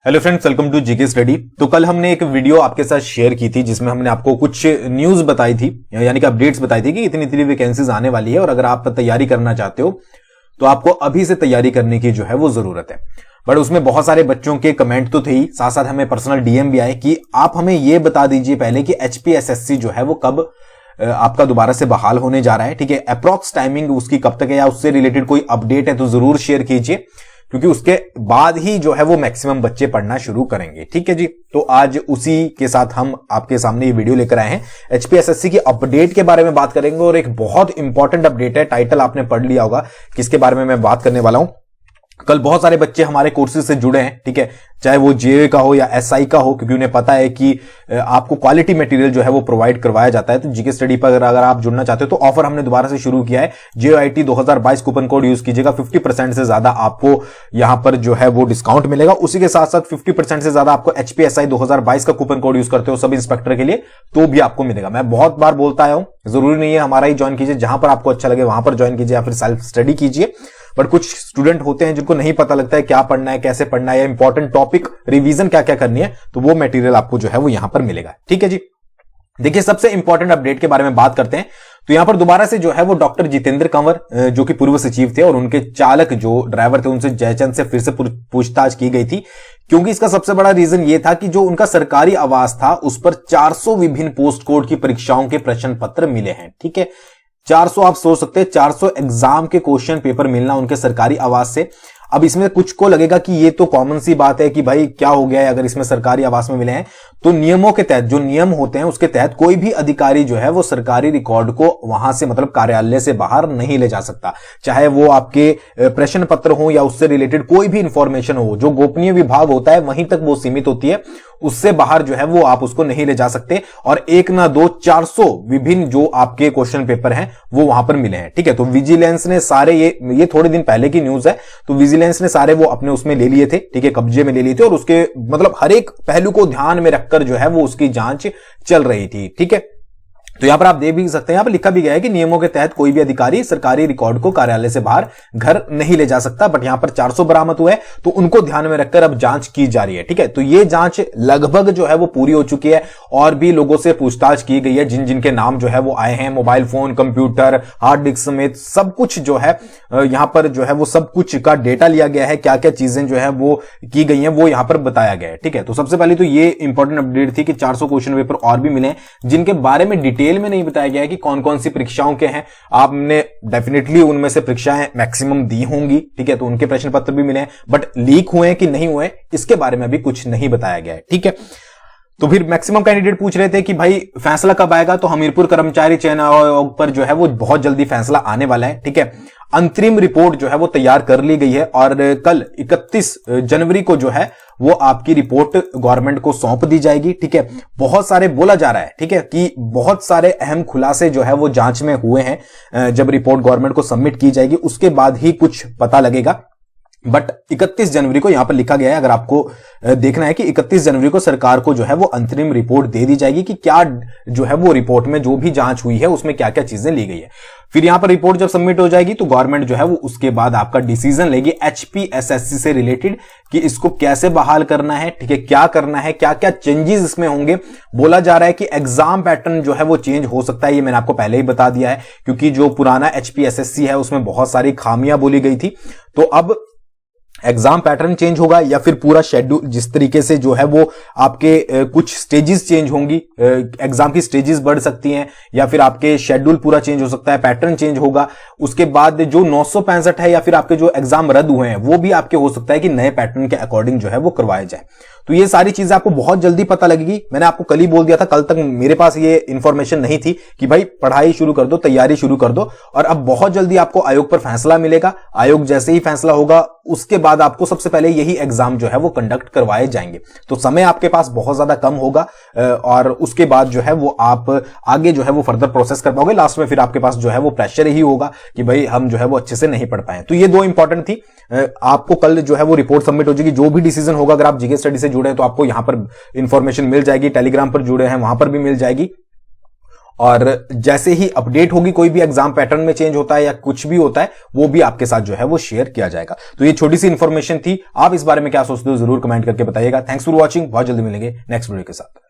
Hello friends, welcome to GK study. तो कल हमने एक वीडियो आपके साथ शेयर की थी जिसमें हमने आपको कुछ न्यूज बताई थी, यानी कि अपडेट्स बताई थी कि इतनी इतनी वैकेंसीज आने वाली है और अगर आप तैयारी करना चाहते हो तो आपको अभी से तैयारी करने की जो है वो जरूरत है। बट उसमें बहुत सारे बच्चों के कमेंट तो थे ही, साथ साथ हमें पर्सनल डीएम भी आए कि आप हमें यह बता दीजिए पहले कि एचपीएसएससी जो है वो कब आपका दोबारा से बहाल होने जा रहा है। ठीक है, अप्रॉक्स टाइमिंग उसकी कब तक है या उससे रिलेटेड कोई अपडेट है तो जरूर शेयर कीजिए, क्योंकि उसके बाद ही जो है वो मैक्सिमम बच्चे पढ़ना शुरू करेंगे। ठीक है जी, तो आज उसी के साथ हम आपके सामने ये वीडियो लेकर आए हैं। एचपीएसएससी की अपडेट के बारे में बात करेंगे और एक बहुत इंपॉर्टेंट अपडेट है। टाइटल आपने पढ़ लिया होगा किसके बारे में मैं बात करने वाला हूं। कल बहुत सारे बच्चे हमारे कोर्सेज से जुड़े हैं, ठीक है, चाहे वो जेए का हो या एसआई का हो, क्योंकि उन्हें पता है कि आपको क्वालिटी मटेरियल जो है वो प्रोवाइड करवाया जाता है। तो जीके स्टडी पर अगर आप जुड़ना चाहते हो तो ऑफर हमने दोबारा से शुरू किया है। जेओआईटी 2022 कूपन कोड यूज कीजिएगा, 50% से ज्यादा आपको यहां पर जो है वो डिस्काउंट मिलेगा। उसी के साथ साथ 50% से ज्यादा आपको एचपीएसआई 2022 का कूपन कोड यूज करते हो सब इंस्पेक्टर के लिए तो भी आपको मिलेगा। मैं बहुत बार बोलता आया हूं, जरूरी नहीं है हमारा ही ज्वाइन कीजिए, जहां पर आपको अच्छा लगे वहां पर ज्वाइन कीजिए या फिर सेल्फ स्टडी कीजिए। बट कुछ स्टूडेंट होते हैं जिनको नहीं पता लगता है क्या पढ़ना है, कैसे पढ़ना है, या इंपॉर्टेंट टॉपिक रिवीजन क्या क्या करनी है, तो वो मटेरियल आपको जो है वो यहां पर मिलेगा। ठीक है जी, देखिए सबसे इंपॉर्टेंट अपडेट के बारे में बात करते हैं। तो यहां पर दोबारा से जो है वो डॉक्टर जितेंद्र कंवर जो कि पूर्व सचिव थे और उनके चालक जो ड्राइवर थे उनसे जयचंद से फिर से पूछताछ की गई थी, क्योंकि इसका सबसे बड़ा रीजन ये था कि जो उनका सरकारी आवास था उस पर 400 विभिन्न पोस्ट कोड की परीक्षाओं के प्रश्न पत्र मिले हैं। ठीक है, 400 आप सोच सकते हैं 400 एग्जाम के क्वेश्चन पेपर मिलना उनके सरकारी आवास से। अब इसमें कुछ को लगेगा कि ये तो कॉमन सी बात है कि भाई क्या हो गया है अगर इसमें सरकारी आवास में मिले हैं। तो नियमों के तहत, जो नियम होते हैं उसके तहत कोई भी अधिकारी जो है वो सरकारी रिकॉर्ड को वहां से मतलब कार्यालय से बाहर नहीं ले जा सकता, चाहे वो आपके प्रश्न पत्र हो या उससे रिलेटेड कोई भी इंफॉर्मेशन हो। जो गोपनीय विभाग होता है वहीं तक वो सीमित होती है, उससे बाहर जो है वो आप उसको नहीं ले जा सकते। और एक ना दो 400 विभिन्न जो आपके क्वेश्चन पेपर हैं वो वहां पर मिले हैं। ठीक है, तो विजिलेंस ने सारे ये थोड़े दिन पहले की न्यूज है, तो विजिलेंस ने सारे वो अपने उसमें ले लिए थे। ठीक है, कब्जे में ले लिए थे और उसके मतलब हर एक पहलू को ध्यान में रखकर जो है वो उसकी जांच चल रही थी। ठीक है, तो यहां पर आप देख भी सकते हैं, यहां पर लिखा भी गया है कि नियमों के तहत कोई भी अधिकारी सरकारी रिकॉर्ड को कार्यालय से बाहर घर नहीं ले जा सकता। बट यहां पर 400 बरामद हुए हैं तो उनको ध्यान में रखकर अब जांच की जा रही है। ठीक है, तो ये जांच लगभग जो है वो पूरी हो चुकी है और भी लोगों से पूछताछ की गई है जिन जिनके नाम जो है वो आए हैं। Mobile phone, computer, hard disk समेत सब कुछ जो है यहां पर जो है वो सब कुछ का डेटा लिया गया है। क्या क्या चीजें जो है वो की गई हैं वो यहां पर बताया गया है। ठीक है, तो सबसे पहले तो ये इंपॉर्टेंट अपडेट थी कि 400 क्वेश्चन पेपर और भी मिले जिनके बारे में डिटेल में नहीं बताया गया है कि कौन कौन सी परीक्षाओं के हैं। आपने डेफिनेटली उनमें से परीक्षाएं मैक्सिमम दी होंगी। ठीक है, तो उनके प्रश्न पत्र भी मिले हैं, बट लीक हुए कि नहीं हुए इसके बारे में अभी कुछ नहीं बताया गया है। ठीक है, तो फिर मैक्सिमम कैंडिडेट पूछ रहे थे कि भाई फैसला कब आएगा, तो हमीरपुर कर्मचारी चयन आयोग पर जो है वो बहुत जल्दी फैसला आने वाला है। ठीक है, अंतरिम रिपोर्ट जो है वो तैयार कर ली गई है और कल 31 जनवरी को जो है वो आपकी रिपोर्ट गवर्नमेंट को सौंप दी जाएगी। ठीक है, बहुत सारे बोला जा रहा है, ठीक है, कि बहुत सारे अहम खुलासे जो है वो जांच में हुए हैं। जब रिपोर्ट गवर्नमेंट को सबमिट की जाएगी उसके बाद ही कुछ पता लगेगा। बट 31 जनवरी को यहां पर लिखा गया है, अगर आपको देखना है कि 31 जनवरी को सरकार को जो है वो अंतरिम रिपोर्ट दे दी जाएगी कि क्या जो है वो रिपोर्ट में जो भी जांच हुई है उसमें क्या क्या चीजें ली गई है। फिर यहां पर रिपोर्ट जब सबमिट हो जाएगी तो गवर्नमेंट जो है वो उसके बाद आपका डिसीजन लेगी एचपीएसएससी से रिलेटेड कि इसको कैसे बहाल करना है। ठीक है, क्या करना है, क्या क्या चेंजेस इसमें होंगे। बोला जा रहा है कि एग्जाम पैटर्न जो है वो चेंज हो सकता है, ये मैंने आपको पहले ही बता दिया है, क्योंकि जो पुराना एचपीएसएससी है उसमें बहुत सारी खामियां बोली गई थी। तो अब एग्जाम पैटर्न चेंज होगा या फिर पूरा शेड्यूल, जिस तरीके से जो है वो आपके कुछ स्टेजेस चेंज होंगी, एग्जाम की स्टेजेस बढ़ सकती हैं या फिर आपके शेड्यूल पूरा चेंज हो सकता है, पैटर्न चेंज होगा। उसके बाद जो 965 है या फिर आपके जो एग्जाम रद्द हुए हैं वो भी आपके हो सकता है कि नए पैटर्न के अकॉर्डिंग जो है वो करवाए जाए। तो ये सारी चीजें आपको बहुत जल्दी पता लगेगी। मैंने आपको कल ही बोल दिया था, कल तक मेरे पास ये इंफॉर्मेशन नहीं थी कि भाई पढ़ाई शुरू कर दो, तैयारी शुरू कर दो, और अब बहुत जल्दी आपको आयोग पर फैसला मिलेगा। आयोग जैसे ही फैसला होगा उसके बाद आपको सबसे पहले यही एग्जाम जो है वो कंडक्ट करवाए जाएंगे। तो समय आपके पास बहुत ज्यादा कम होगा और उसके बाद जो है वो आप आगे जो है वो फर्दर प्रोसेस कर पाओगे। लास्ट में फिर आपके पास जो है वो प्रेशर ही होगा कि भाई हम जो है वो अच्छे से नहीं पढ़ पाए। तो ये दो इंपॉर्टेंट थी। आपको कल जो है वो रिपोर्ट सबमिट हो जाएगी। जो भी डिसीजन होगा, अगर आप जीके स्टडी से जुड़े हैं तो आपको यहां पर इंफॉर्मेशन मिल जाएगी, टेलीग्राम पर जुड़े हैं वहां पर भी मिल जाएगी। और जैसे ही अपडेट होगी, कोई भी एग्जाम पैटर्न में चेंज होता है या कुछ भी होता है, वो भी आपके साथ जो है वो शेयर किया जाएगा। तो ये छोटी सी इंफॉर्मेशन थी। आप इस बारे में क्या सोचते हो जरूर कमेंट करके बताइएगा। Thanks for watching. बहुत जल्दी मिलेंगे नेक्स्ट वीडियो के साथ।